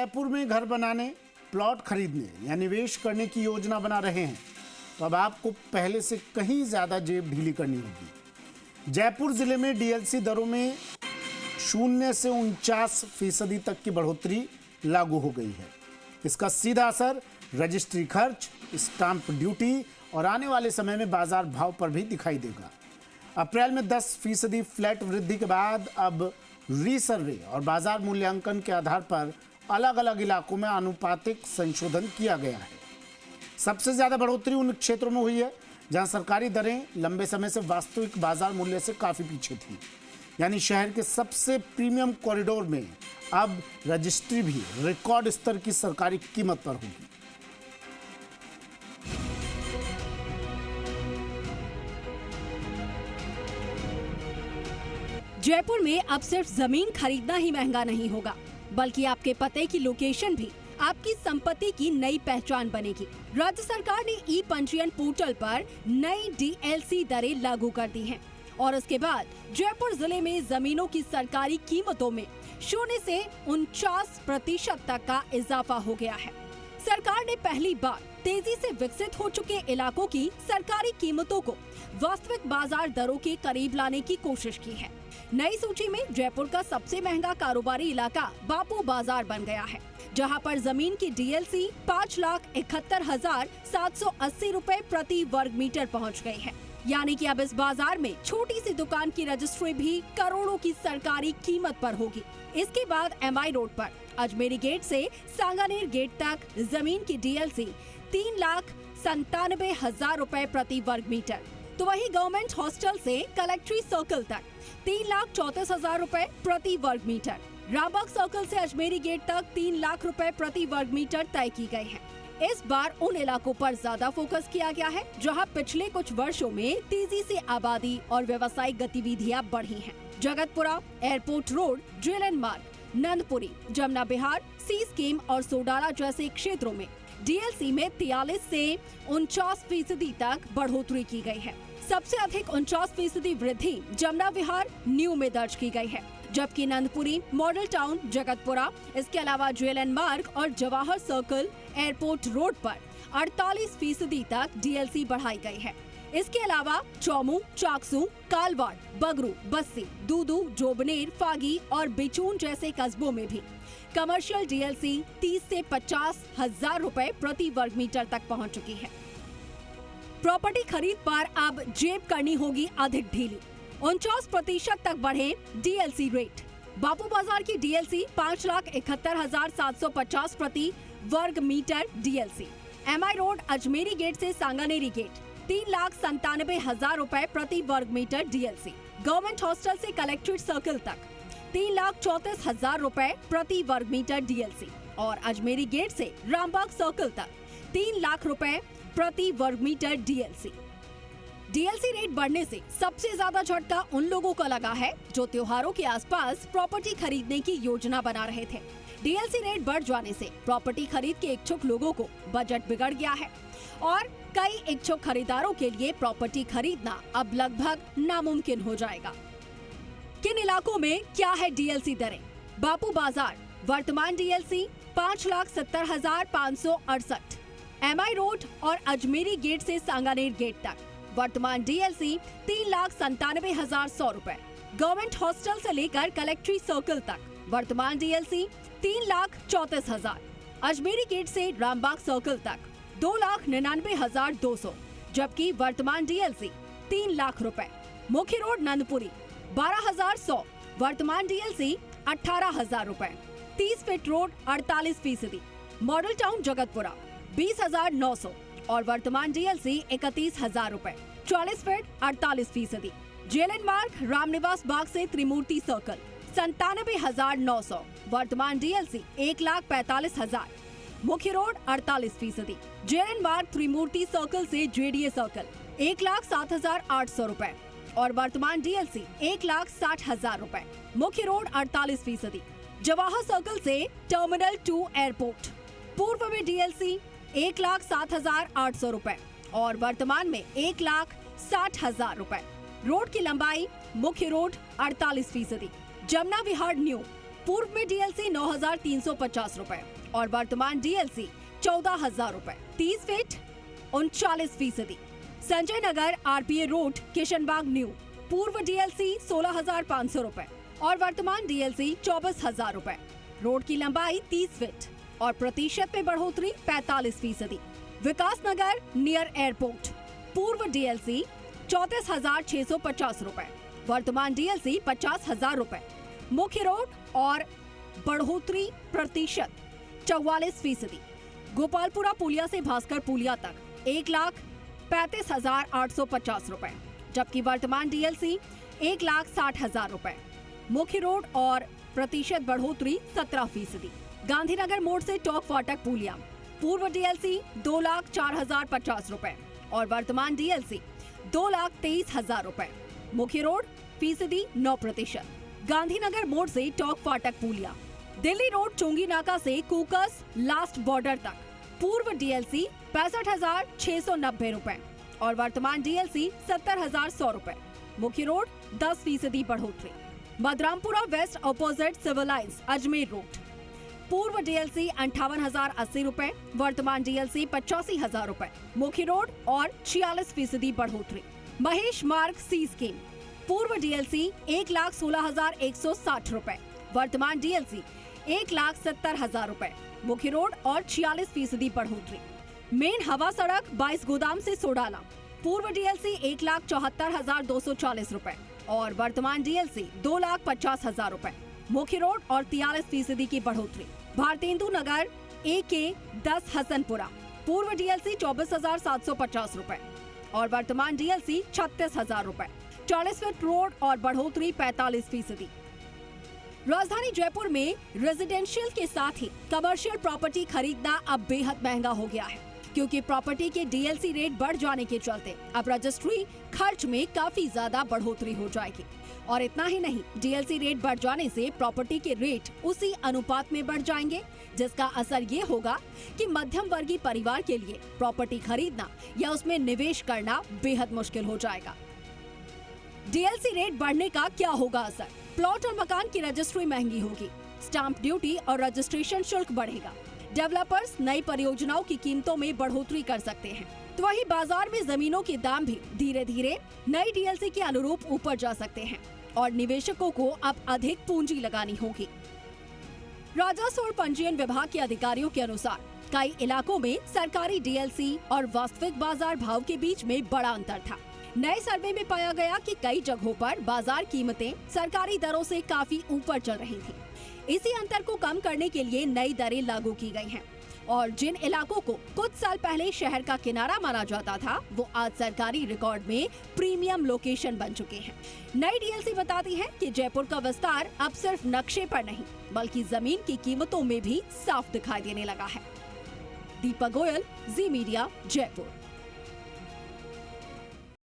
जयपुर में घर बनाने, प्लॉट खरीदने या निवेश करने की योजना बना रहे हैं तो अब आपको पहले से कहीं ज्यादा जेब ढीली करनी होगी। जयपुर जिले में डीएलसी दरों में 0 से 49% तक की बढ़ोतरी लागू हो गई है। इसका सीधा असर रजिस्ट्री खर्च, स्टाम्प ड्यूटी और आने वाले समय में बाजार भाव पर भी दिखाई देगा। अप्रैल में 10% फ्लैट वृद्धि के बाद अब रीसर्वे और बाजार मूल्यांकन के आधार पर अलग अलग इलाकों में आनुपातिक संशोधन किया गया है। सबसे ज्यादा बढ़ोतरी उन क्षेत्रों में हुई है जहां सरकारी दरें लंबे समय से वास्तविक बाजार मूल्य से काफी पीछे थी। यानी शहर के सबसे प्रीमियम कॉरिडोर में अब रजिस्ट्री भी रिकॉर्ड स्तर की सरकारी कीमत पर होगी। जयपुर में अब सिर्फ जमीन खरीदना ही महंगा नहीं होगा, बल्कि आपके पते की लोकेशन भी आपकी संपत्ति की नई पहचान बनेगी। राज्य सरकार ने ई पंजीयन पोर्टल पर नई डीएलसी दरें लागू कर दी हैं और उसके बाद जयपुर जिले में जमीनों की सरकारी कीमतों में 0 से 49% तक का इजाफा हो गया है। सरकार ने पहली बार तेजी से विकसित हो चुके इलाकों की सरकारी कीमतों को वास्तविक बाजार दरों के करीब लाने की कोशिश की है। नई सूची में जयपुर का सबसे महंगा कारोबारी इलाका बापू बाजार बन गया है, जहां पर जमीन की डीएलसी 5,71,780 रुपए प्रति वर्ग मीटर पहुंच गई है। यानी कि अब इस बाजार में छोटी सी दुकान की रजिस्ट्री भी करोड़ों की सरकारी कीमत पर होगी। इसके बाद एमआई रोड पर अजमेरी गेट से सांगानेर गेट तक जमीन की डीएलसी 3,97,000 रुपए प्रति वर्ग मीटर, तो वही गवर्नमेंट हॉस्टल से कलेक्ट्री सर्कल तक 3,34,000 रुपए प्रति वर्ग मीटर, रामबाग सर्कल से अजमेरी गेट तक 3 लाख रुपए प्रति वर्ग मीटर तय की गई है। इस बार उन इलाकों पर ज्यादा फोकस किया गया है जहां पिछले कुछ वर्षों में तेजी से आबादी और व्यावसायिक गतिविधियां बढ़ी हैं। जगतपुरा, एयरपोर्ट रोड, जेएलएन मार्ग, नंदपुरी, जमुना विहार, सी स्कीम और सोडाला जैसे क्षेत्रों में डीएलसी में 43 से 49% तक बढ़ोतरी की गई है। सबसे अधिक 49% वृद्धि जमुना विहार न्यू में दर्ज की गई है, जबकि नंदपुरी, मॉडल टाउन, जगतपुरा, इसके अलावा जेएलएन मार्ग और जवाहर सर्कल, एयरपोर्ट रोड पर 48% तक डीएलसी बढ़ाई गई है। इसके अलावा चौमू, चाकसू, कालवाड़, बगरू, बस्सी, दूदू, जोबनेर, फागी और बिचून जैसे कस्बों में भी कमर्शियल डीएलसी 30 से 50,000 रुपए प्रति वर्ग मीटर तक पहुंच चुकी है। प्रॉपर्टी खरीद पर अब जेब करनी होगी अधिक ढीली। 49% तक बढ़े डीएलसी रेट। बापू बाजार की डीएलसी 5,71,750 प्रति वर्ग मीटर DLC. MI road Ajmeri gate से सांगानेरी गेट 3,97,000 रुपए प्रति वर्ग मीटर डीएलसी। गवर्नमेंट हॉस्टल से कलेक्ट्रेट सर्कल तक 3,34,000 रुपए प्रति वर्ग मीटर डीएलसी और अजमेरी गेट से रामबाग सर्कल तक 3 लाख रुपए प्रति वर्ग मीटर डीएलसी। डीएलसी रेट बढ़ने से सबसे ज्यादा झटका उन लोगों को लगा है जो त्योहारों के आसपास प्रॉपर्टी खरीदने की योजना बना रहे थे। डीएलसी रेट बढ़ जाने से प्रॉपर्टी खरीद के इच्छुक लोगों को बजट बिगड़ गया है और कई इच्छुक खरीदारों के लिए प्रॉपर्टी खरीदना अब लगभग नामुमकिन हो जाएगा। किन इलाकों में क्या है डीएलसी दरें? बापू बाजार वर्तमान डीएलसी 5,70,568। एमआई रोड और अजमेरी गेट से सांगानेर गेट तक वर्तमान डीएलसी 3,97,100 रुपए। गवर्नमेंट हॉस्टल से लेकर कलेक्ट्री सर्कल तक वर्तमान डीएलसी 3,34,000। अजमेरी गेट से रामबाग सर्कल तक 2,99,200, जबकि वर्तमान डीएलसी 3 लाख रुपए। मुख्य रोड नंदपुरी 12,100, वर्तमान डीएलसी 18,000 रुपए। 30 feet road 48%। Model town Jagatpura 20,900 और वर्तमान डीएलसी 31,000 रुपए। 40 फीट 48%। जेएलएन मार्ग रामनिवास बाग से त्रिमूर्ति सर्कल 97,900, वर्तमान डीएलसी 1,45,000। मुख्य रोड 48%। जेएलएन मार्ग त्रिमूर्ति सर्कल से जेडीए सर्कल 1,07,800 रुपए और वर्तमान डीएलसी 1,60,000 रुपए। मुख्य रोड 48%। जवाहर सर्कल से टर्मिनल 2 एयरपोर्ट पूर्व में डीएलसी 1,07,800 रुपए और वर्तमान में 1,60,000 रुपए। रोड की लंबाई मुख्य रोड 48%। जमुना विहार न्यू पूर्व में डीएलसी 9,350 रुपए और वर्तमान डीएलसी 14,000 रुपए। 30 feet 39%। Sanjay Nagar RPA road Kishanbagh new, पूर्व डीएलसी 16,500 रुपए और वर्तमान डीएलसी 24,000 रुपए। रोड की लंबाई 30 फीट और प्रतिशत में बढ़ोतरी 45%। विकास नगर नियर एयरपोर्ट, पूर्व डीएलसी 34,650 रुपए, वर्तमान डीएलसी 50,000 रुपए। मुख्य रोड और बढ़ोतरी प्रतिशत 44%। गोपालपुरा पुलिया से भास्कर पुलिया तक 1,35,850 रुपए, जबकि वर्तमान डीएलसी 1,60,000 रुपए। मुख्य रोड और प्रतिशत बढ़ोतरी 17%। गांधीनगर मोड़ से टॉक फाटक पुलिया, पूर्व डीएलसी 2,04,050 रुपए और वर्तमान डीएलसी 2,23,000 रुपए। मुख्य रोड फीसदी 9%। गांधीनगर मोड़ से टॉक फाटक पुलिया, दिल्ली रोड चुंगी नाका से कुकस लास्ट बॉर्डर तक, पूर्व डीएलसी 65,690 रुपए और वर्तमान डीएलसी 70,100 रुपए। मुख्य रोड 10% बढ़ोतरी। Badrampura west opposite civil lines Ajmer road, पूर्व डीएलसी 58,080 रुपए, वर्तमान डीएलसी 85,000 रुपए। मुख्य रोड और 46% बढ़ोतरी। महेश मार्ग सी स्कीम, पूर्व डीएलसी 1,16,160 रुपए, वर्तमान डीएलसी 1,70,000 रुपए। मुख्य रोड और 46% बढ़ोतरी। मेन हवा सड़क 22 गोदाम से सोडाला, पूर्व डीएलसी 1,74,240 रुपए और वर्तमान डीएलसी 2,50,000 रुपए। मुख्य रोड और 43% की बढ़ोतरी। भारतेंदु नगर AK 10 हसनपुरा, पूर्व डीएलसी 24,750 रुपए और वर्तमान डीएलसी 36,000 रुपए। 40 फीट रोड और बढ़ोतरी 45%। राजधानी जयपुर में रेजिडेंशियल के साथ ही कमर्शियल प्रॉपर्टी खरीदना अब बेहद महंगा हो गया है, क्योंकि प्रॉपर्टी के डीएलसी रेट बढ़ जाने के चलते अब रजिस्ट्री खर्च में काफी ज्यादा बढ़ोतरी हो जाएगी। और इतना ही नहीं, डीएलसी रेट बढ़ जाने से प्रॉपर्टी के रेट उसी अनुपात में बढ़ जाएंगे, जिसका असर ये होगा कि मध्यम वर्गीय परिवार के लिए प्रॉपर्टी खरीदना या उसमें निवेश करना बेहद मुश्किल हो जाएगा। डीएलसी रेट बढ़ने का क्या होगा असर? प्लॉट और मकान की रजिस्ट्री महंगी होगी, स्टाम्प ड्यूटी और रजिस्ट्रेशन शुल्क बढ़ेगा। डेवलपर्स नई परियोजनाओं की कीमतों में बढ़ोतरी कर सकते हैं, तो वहीं बाजार में जमीनों के दाम भी धीरे धीरे नई डीएलसी के अनुरूप ऊपर जा सकते हैं और निवेशकों को अब अधिक पूंजी लगानी होगी। राजस्व और पंजीयन विभाग के अधिकारियों के अनुसार कई इलाकों में सरकारी डीएलसी और वास्तविक बाजार भाव के बीच में बड़ा अंतर था। नए सर्वे में पाया गया कि कई जगहों पर बाजार कीमतें सरकारी दरों से काफी ऊपर चल रही थीं। इसी अंतर को कम करने के लिए नई दरें लागू की गई हैं और जिन इलाकों को कुछ साल पहले शहर का किनारा माना जाता था, वो आज सरकारी रिकॉर्ड में प्रीमियम लोकेशन बन चुके हैं। नई डीएलसी बताती है कि जयपुर का विस्तार अब सिर्फ नक्शे पर नहीं, बल्कि जमीन की कीमतों में भी साफ दिखाई देने लगा है। दीपक गोयल, जी मीडिया, जयपुर।